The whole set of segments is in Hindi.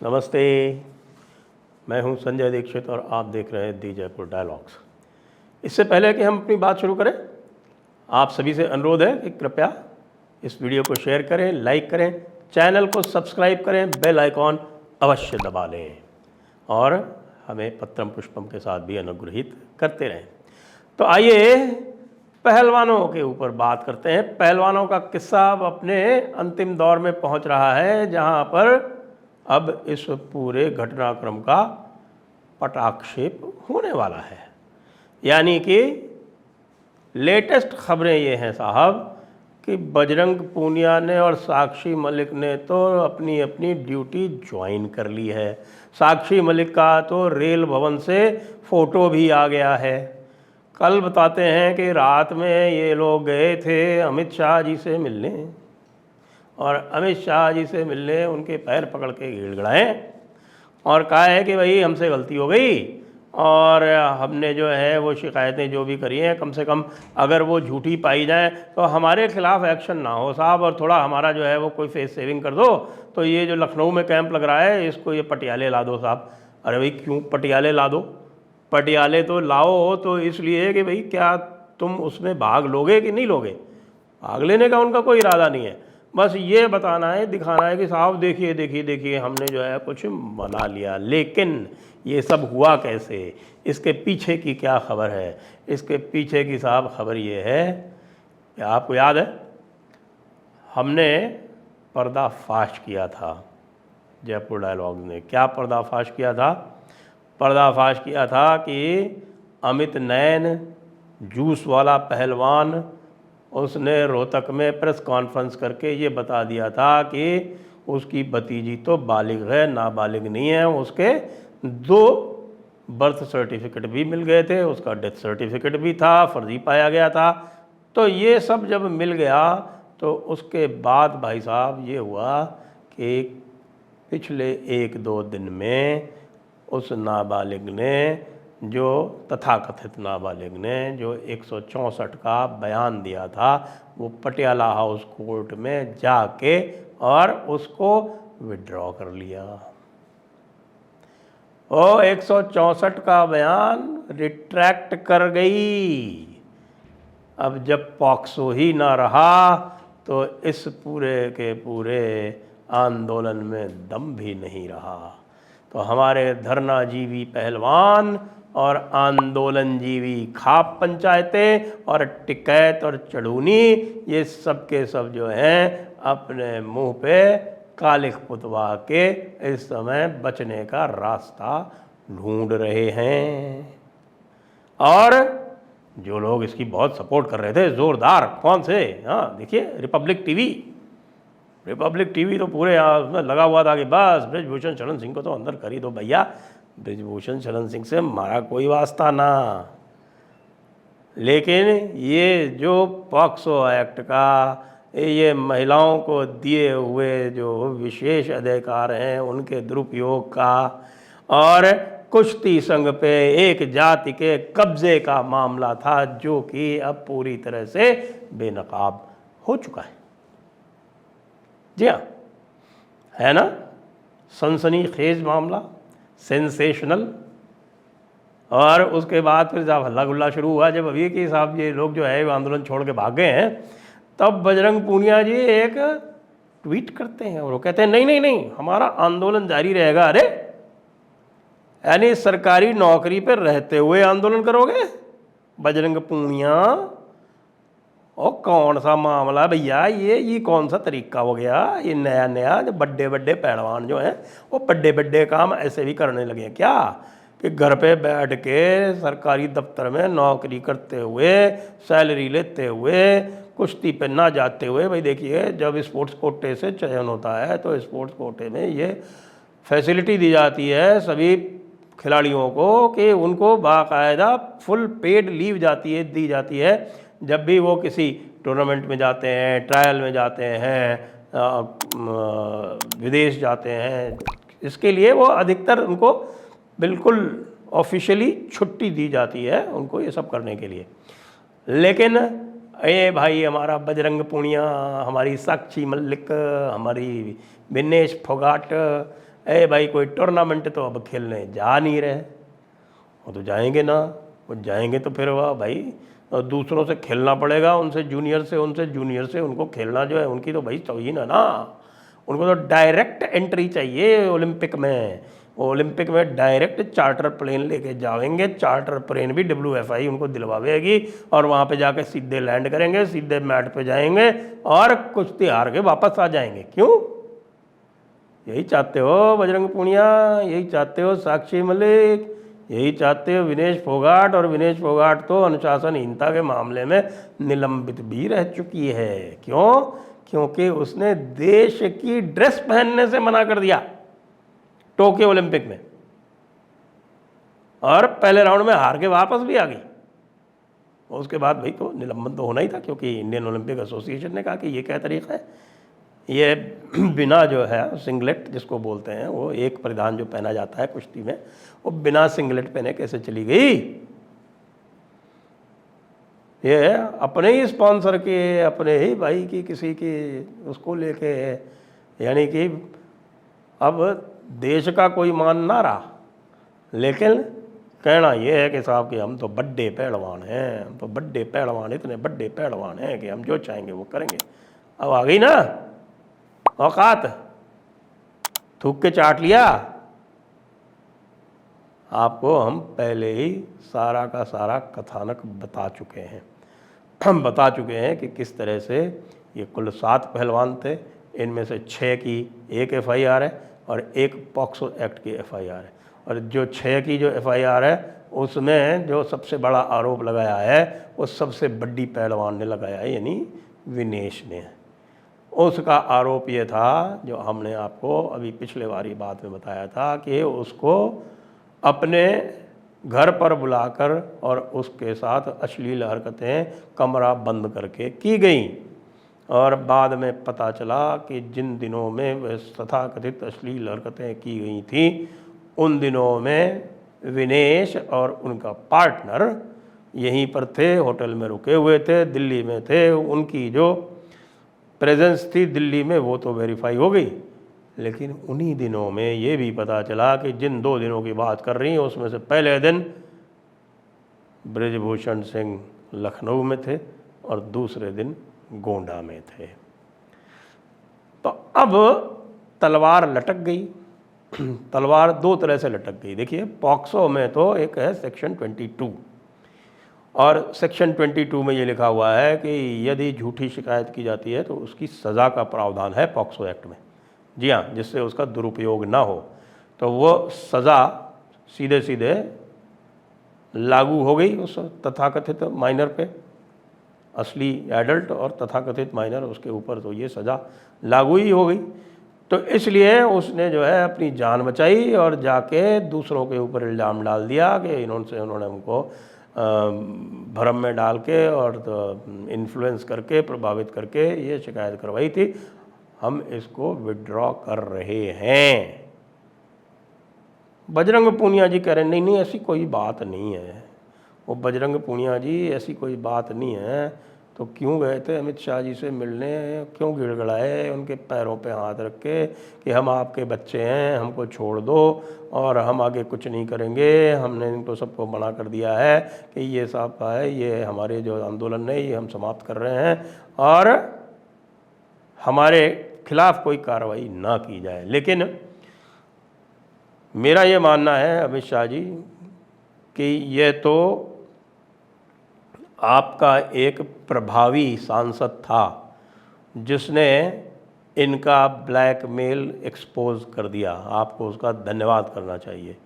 नमस्ते, मैं हूं संजय दीक्षित और आप देख रहे हैं दी जयपुर डायलॉग्स। इससे पहले कि हम अपनी बात शुरू करें, आप सभी से अनुरोध है कि कृपया इस वीडियो को शेयर करें, लाइक करें, चैनल को सब्सक्राइब करें, बेल आइकॉन अवश्य दबा लें और हमें पत्रम पुष्पम के साथ भी अनुग्रहित करते रहें। तो आइए पहलवानों के ऊपर बात करते हैं। पहलवानों का किस्सा अब अपने अंतिम दौर में पहुंच रहा है, जहां पर अब इस पूरे घटनाक्रम का पटाक्षेप होने वाला है। यानी कि लेटेस्ट खबरें ये हैं साहब कि बजरंग पूनिया ने और साक्षी मलिक ने तो अपनी अपनी ड्यूटी ज्वाइन कर ली है। साक्षी मलिक का तो रेल भवन से फ़ोटो भी आ गया है। कल बताते हैं कि रात में ये लोग गए थे अमित शाह जी से मिलने और अमित शाह जी से मिलने उनके पैर पकड़ के गिड़गिड़ाए और कहा है कि भाई हमसे गलती हो गई और हमने जो है वो शिकायतें जो भी करी हैं, कम से कम अगर वो झूठी पाई जाएं तो हमारे खिलाफ एक्शन ना हो साहब, और थोड़ा हमारा जो है वो कोई फेस सेविंग कर दो। तो ये जो लखनऊ में कैंप लग रहा है इसको ये पटियाले ला दो साहब। अरे भाई क्यों पटियाले ला दो? पटियाले तो लाओ तो इसलिए कि भाई क्या तुम उसमें भाग लोगे कि नहीं लोगे? भाग लेने का उनका कोई इरादा नहीं है, बस ये बताना है, दिखाना है कि साहब देखिए देखिए देखिए हमने जो है कुछ बना लिया। लेकिन ये सब हुआ कैसे, इसके पीछे की क्या खबर है? इसके पीछे की साहब खबर ये है कि आपको याद है हमने पर्दाफाश किया था, जयपुर डायलॉग ने क्या पर्दाफाश किया था? पर्दाफाश किया था कि अमित नैन जूस वाला पहलवान, उसने रोहतक में प्रेस कॉन्फ्रेंस करके ये बता दिया था कि उसकी भतीजी तो बालिग है, नाबालिग नहीं है। उसके 2 बर्थ सर्टिफिकेट भी मिल गए थे, उसका डेथ सर्टिफिकेट भी था, फर्जी पाया गया था। तो ये सब जब मिल गया तो उसके बाद भाई साहब ये हुआ कि पिछले 1-2 दिन में उस नाबालिग ने, जो तथाकथित नाबालिग ने जो 164 का बयान दिया था, वो पटियाला हाउस कोर्ट में जाके और उसको विड्रॉ कर लिया। वो 164 का बयान रिट्रैक्ट कर गई। अब जब पॉक्सो ही ना रहा तो इस पूरे के पूरे आंदोलन में दम भी नहीं रहा। तो हमारे धरनाजीवी पहलवान और आंदोलन जीवी खाप पंचायतें और टिकैत और चढ़ूनी, ये सब के सब जो हैं अपने मुंह पे कालिख पुतवा के इस समय बचने का रास्ता ढूंढ रहे हैं। और जो लोग इसकी बहुत सपोर्ट कर रहे थे जोरदार, कौन से, हाँ देखिए रिपब्लिक टीवी तो पूरे उसमें लगा हुआ था कि बस बृजभूषण शरण सिंह को तो अंदर कर ही दो भैया, बृजभूषण शरण सिंह से हमारा कोई वास्ता ना। लेकिन ये जो पॉक्सो एक्ट का, ये महिलाओं को दिए हुए जो विशेष अधिकार हैं उनके दुरुपयोग का, और कुश्ती संघ पे एक जाति के कब्जे का मामला था जो कि अब पूरी तरह से बेनकाब हो चुका है। जी हाँ, है ना, सनसनीखेज मामला, सेंसेशनल। और उसके बाद फिर जब हल्ला गुल्ला शुरू हुआ, जब अभी कि साहब ये लोग जो है आंदोलन छोड़ के भाग गए हैं, तब बजरंग पूनिया जी एक ट्वीट करते हैं और वो कहते हैं नहीं नहीं नहीं हमारा आंदोलन जारी रहेगा। अरे यानी सरकारी नौकरी पर रहते हुए आंदोलन करोगे बजरंग पूनिया? और कौन सा मामला भैया, ये कौन सा तरीका हो गया? ये नया नया जो बड़े बड़े पहलवान जो हैं वो बड़े बड़े काम ऐसे भी करने लगे हैं क्या कि घर पे बैठ के सरकारी दफ्तर में नौकरी करते हुए, सैलरी लेते हुए, कुश्ती पे ना जाते हुए? भाई देखिए, जब स्पोर्ट्स कोटे से चयन होता है तो स्पोर्ट्स कोटे में ये फैसिलिटी दी जाती है सभी खिलाड़ियों को कि उनको बाकायदा फुल पेड लीव दी जाती है जब भी वो किसी टूर्नामेंट में जाते हैं, ट्रायल में जाते हैं, विदेश जाते हैं। इसके लिए वो अधिकतर उनको बिल्कुल ऑफिशियली छुट्टी दी जाती है उनको ये सब करने के लिए। लेकिन ये भाई हमारा बजरंग पूनिया, हमारी साक्षी मलिक, हमारी विनेश फोगाट, ए भाई कोई टूर्नामेंट तो अब खेलने जा नहीं रहे, वो तो जाएंगे ना, वो जाएंगे तो फिर वह भाई दूसरों से खेलना पड़ेगा, उनसे जूनियर से उनको खेलना जो है उनकी तो भाई चाहिए ना, उनको तो डायरेक्ट एंट्री चाहिए ओलंपिक में। ओलंपिक में डायरेक्ट चार्टर प्लेन लेके जाएंगे, चार्टर प्लेन भी WFI उनको दिलवाएगी और वहाँ पे जाके सीधे लैंड करेंगे, सीधे मैट पे जाएंगे और कुश्ती हार के वापस आ जाएंगे। क्यों? यही चाहते हो बजरंग पूनिया, यही चाहते हो साक्षी मलिक, यही चाहते हो विनेश फोगाट। और विनेश फोगाट तो अनुशासनहीनता के मामले में निलंबित भी रह चुकी है। क्यों? क्योंकि उसने देश की ड्रेस पहनने से मना कर दिया टोक्यो ओलंपिक में और पहले राउंड में हार के वापस भी आ गई। उसके बाद भाई तो निलंबन तो होना ही था, क्योंकि इंडियन ओलंपिक एसोसिएशन ने कहा कि ये क्या तरीका है, ये बिना जो है सिंगलेट जिसको बोलते हैं, वो एक परिधान जो पहना जाता है कुश्ती में, वो बिना सिंगलेट पहने कैसे चली गई। ये अपने ही स्पॉन्सर के, अपने ही भाई की किसी की उसको लेके, यानी कि अब देश का कोई मान ना रहा, लेकिन कहना यह है कि साहब कि हम तो बड़े पहलवान हैं, हम तो बड़े पहलवान, इतने बड़े पहलवान हैं कि हम जो चाहेंगे वो करेंगे। अब आ गई ना औकात, थूक के चाट लिया। आपको हम पहले ही सारा का सारा कथानक बता चुके हैं। हम बता चुके हैं कि किस तरह से ये कुल 7 पहलवान थे, इनमें से 6 की एक FIR है और एक पॉक्सो एक्ट की FIR है। और जो 6 की जो FIR है उसमें जो सबसे बड़ा आरोप लगाया है वो सबसे बड़ी पहलवान ने लगाया है, यानी विनेश ने। उसका आरोप ये था, जो हमने आपको अभी पिछले वाली बात में बताया था, कि उसको अपने घर पर बुलाकर और उसके साथ अश्लील हरकतें कमरा बंद करके की गई। और बाद में पता चला कि जिन दिनों में वह तथाकथित अश्लील हरकतें की गई थी, उन दिनों में विनेश और उनका पार्टनर यहीं पर थे, होटल में रुके हुए थे, दिल्ली में थे। उनकी जो प्रेजेंस थी दिल्ली में वो तो वेरीफाई हो गई, लेकिन उन्हीं दिनों में ये भी पता चला कि जिन 2 दिनों की बात कर रही हैं उसमें से पहले दिन बृजभूषण सिंह लखनऊ में थे और दूसरे दिन गोंडा में थे। तो अब तलवार लटक गई। तलवार 2 तरह से लटक गई। देखिए, पॉक्सो में तो एक है सेक्शन 22 और सेक्शन 22 में ये लिखा हुआ है कि यदि झूठी शिकायत की जाती है तो उसकी सज़ा का प्रावधान है पॉक्सो एक्ट में। जी हाँ, जिससे उसका दुरुपयोग ना हो, तो वो सज़ा सीधे सीधे लागू हो गई उस तथाकथित माइनर पे, असली एडल्ट और तथाकथित माइनर, उसके ऊपर तो ये सज़ा लागू ही हो गई। तो इसलिए उसने जो है अपनी जान बचाई और जाके दूसरों के ऊपर इल्ज़ाम डाल दिया कि उन्होंने हमको भ्रम में डाल के और तो इन्फ्लुएंस करके, प्रभावित करके ये शिकायत करवाई थी, हम इसको विड्रॉ कर रहे हैं। बजरंग पूनिया जी कह रहे नहीं नहीं ऐसी कोई बात नहीं है। वो बजरंग पूनिया जी ऐसी कोई बात नहीं है, तो क्यों गए थे अमित शाह जी से मिलने, क्यों गिड़गिड़ाए उनके पैरों पे हाथ रख के कि हम आपके बच्चे हैं, हमको छोड़ दो और हम आगे कुछ नहीं करेंगे, हमने इनको सबको मना कर दिया है कि ये साहब का है, ये हमारे जो आंदोलन है ये हम समाप्त कर रहे हैं और हमारे खिलाफ कोई कार्रवाई ना की जाए। लेकिन मेरा ये मानना है अमित शाह जी कि ये तो आपका एक प्रभावी सांसद था जिसने इनका ब्लैकमेल एक्सपोज कर दिया, आपको उसका धन्यवाद करना चाहिए।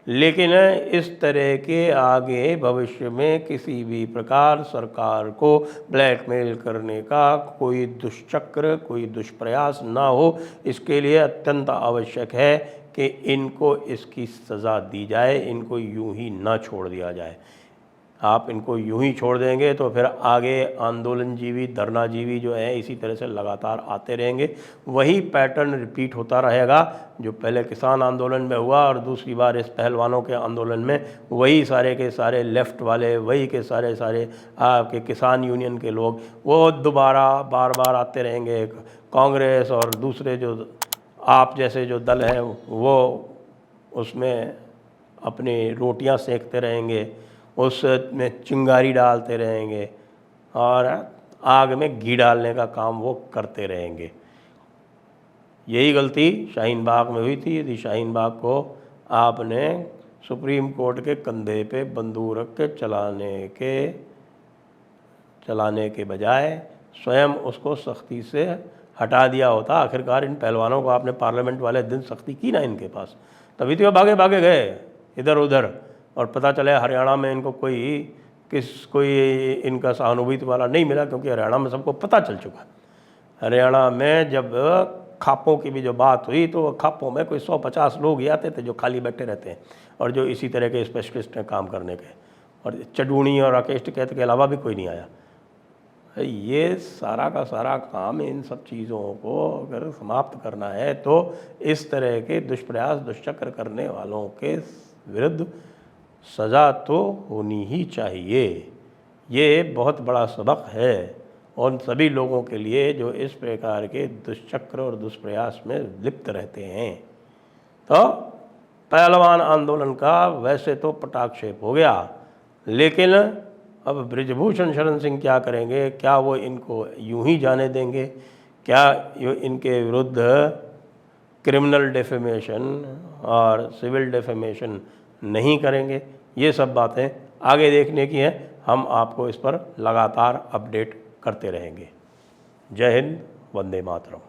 लेकिन इस तरह के आगे भविष्य में किसी भी प्रकार सरकार को ब्लैकमेल करने का कोई दुष्चक्र, कोई दुष्प्रयास ना हो, इसके लिए अत्यंत आवश्यक है कि इनको इसकी सज़ा दी जाए, इनको यूं ही ना छोड़ दिया जाए। आप इनको यूं ही छोड़ देंगे तो फिर आगे आंदोलनजीवी, धरनाजीवी जो है इसी तरह से लगातार आते रहेंगे, वही पैटर्न रिपीट होता रहेगा जो पहले किसान आंदोलन में हुआ और दूसरी बार इस पहलवानों के आंदोलन में वही सारे के सारे लेफ़्ट वाले, वही के सारे आपके किसान यूनियन के लोग वो दोबारा बार बार आते रहेंगे। कांग्रेस और दूसरे जो आप जैसे जो दल हैं वो उसमें अपनी रोटियां सेकते रहेंगे, उसमें चिंगारी डालते रहेंगे और आग में घी डालने का काम वो करते रहेंगे। यही गलती शाहीन बाग में हुई थी। यदि शाहीन बाग को आपने सुप्रीम कोर्ट के कंधे पे बंदूक रख के चलाने के बजाय स्वयं उसको सख्ती से हटा दिया होता। आखिरकार इन पहलवानों को आपने पार्लियामेंट वाले दिन सख्ती की ना इनके पास, तभी तो ये भागे भागे गए इधर उधर, और पता चले हरियाणा में इनको कोई इनका सहानुभूति वाला नहीं मिला, क्योंकि हरियाणा में सबको पता चल चुका। हरियाणा में जब खापों की भी जो बात हुई तो खापों में कोई 150 लोग ही आते थे जो खाली बैठे रहते हैं और जो इसी तरह के स्पेशलिस्ट हैं काम करने के, और चडूणी और राकेश टिकैत के अलावा भी कोई नहीं आया। ये सारा का सारा काम, इन सब चीज़ों को अगर समाप्त करना है तो इस तरह के दुष्प्रयास दुष्चक्र करने वालों के विरुद्ध सज़ा तो होनी ही चाहिए। ये बहुत बड़ा सबक है उन सभी लोगों के लिए जो इस प्रकार के दुष्चक्र और दुष्प्रयास में लिप्त रहते हैं। तो पहलवान आंदोलन का वैसे तो पटाक्षेप हो गया, लेकिन अब बृजभूषण शरण सिंह क्या करेंगे? क्या वो इनको यूं ही जाने देंगे? क्या इनके विरुद्ध क्रिमिनल डेफेमेशन और सिविल डेफेमेशन नहीं करेंगे? ये सब बातें आगे देखने की हैं। हम आपको इस पर लगातार अपडेट करते रहेंगे। जय हिंद, वंदे मातरम।